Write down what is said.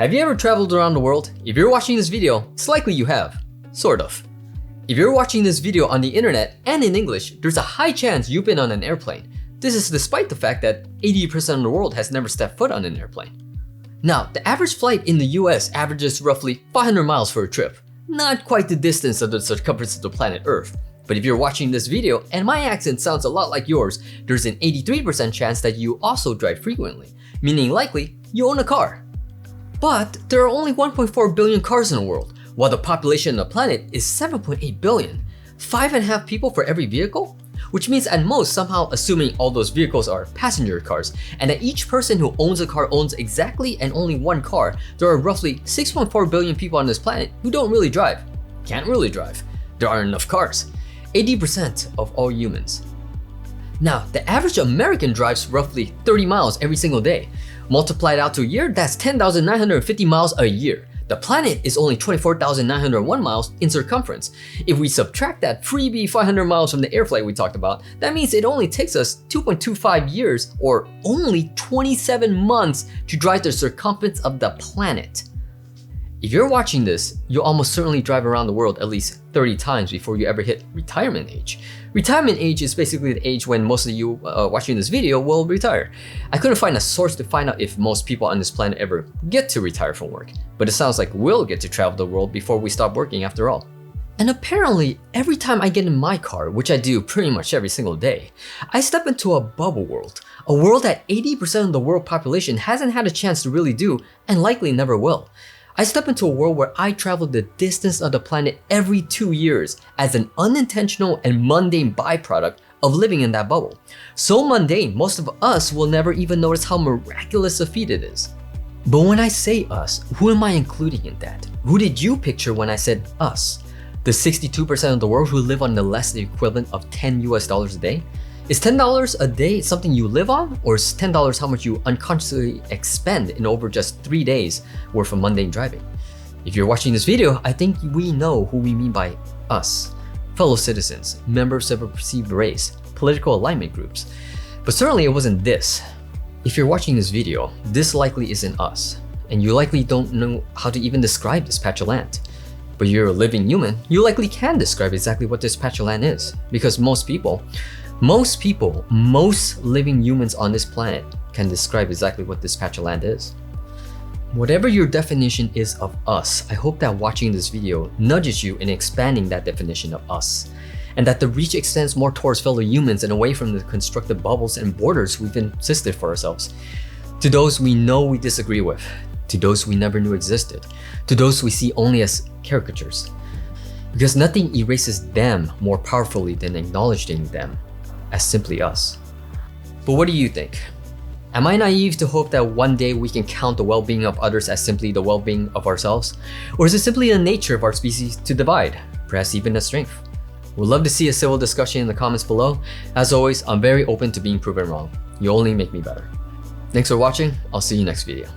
Have you ever traveled around the world? If you're watching this video, it's likely you have. Sort of. If you're watching this video on the internet and in English, there's a high chance you've been on an airplane. This is despite the fact that 80% of the world has never stepped foot on an airplane. Now, the average flight in the US averages roughly 500 miles for a trip. Not quite the distance of the circumference of the planet Earth. But if you're watching this video and my accent sounds a lot like yours, there's an 83% chance that you also drive frequently, meaning likely you own a car. But there are only 1.4 billion cars in the world, while the population of the planet is 7.8 billion. 5.5 people for every vehicle? Which means at most, somehow assuming all those vehicles are passenger cars, and that each person who owns a car owns exactly and only one car, there are roughly 6.4 billion people on this planet who don't really drive. Can't really drive. There aren't enough cars. 80% of all humans. Now, the average American drives roughly 30 miles every single day. Multiplied out to a year, that's 10,950 miles a year. The planet is only 24,901 miles in circumference. If we subtract that freebie 500 miles from the air flight we talked about, that means it only takes us 2.25 years or only 27 months to drive the circumference of the planet. If you're watching this, you'll almost certainly drive around the world at least 30 times before you ever hit retirement age. Retirement age is basically the age when most of you watching this video will retire. I couldn't find a source to find out if most people on this planet ever get to retire from work, but it sounds like we'll get to travel the world before we stop working after all. And apparently, every time I get in my car, which I do pretty much every single day, I step into a bubble world. A world that 80% of the world population hasn't had a chance to really do and likely never will. I step into a world where I travel the distance of the planet every 2 years as an unintentional and mundane byproduct of living in that bubble. So mundane, most of us will never even notice how miraculous a feat it is. But when I say us, who am I including in that? Who did you picture when I said us? The 62% of the world who live on the less than the equivalent of $10 a day? Is $10 a day something you live on, or is $10 how much you unconsciously expend in over just 3 days worth of mundane driving? If you're watching this video, I think we know who we mean by us. Fellow citizens, members of a perceived race, political alignment groups. But certainly it wasn't this. If you're watching this video, this likely isn't us, and you likely don't know how to even describe this patch of land. But you're a living human, you likely can describe exactly what this patch of land is, because most living humans on this planet can describe exactly what this patch of land is. Whatever your definition is of us, I hope that watching this video nudges you in expanding that definition of us, and that the reach extends more towards fellow humans and away from the constructed bubbles and borders we've insisted for ourselves. To those we know we disagree with, to those we never knew existed, to those we see only as caricatures. Because nothing erases them more powerfully than acknowledging them as simply us. But what do you think? Am I naive to hope that one day we can count the well-being of others as simply the well-being of ourselves? Or is it simply the nature of our species to divide, perhaps even a strength? We'd love to see a civil discussion in the comments below. As always, I'm very open to being proven wrong. You only make me better. Thanks for watching. I'll see you next video.